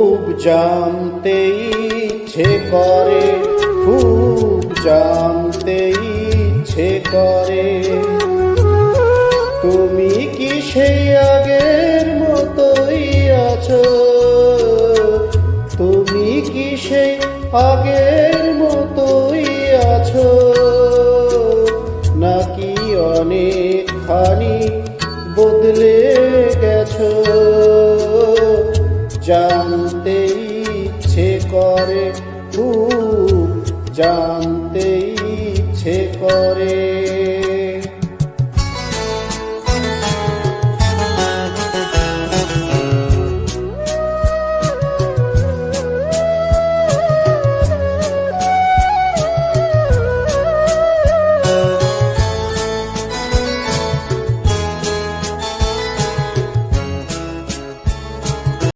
খুব জানতে ইচ্ছে করে, খুব জানতে ইচ্ছে করে, তুমি কি সেই আগের মতোই আছো? তুমি কি সেই আগের মতোই আছো, নাকি অনেকখানি বদলে গেছো? জানতে ইচ্ছে করে, খুব জানতে ইচ্ছে করে।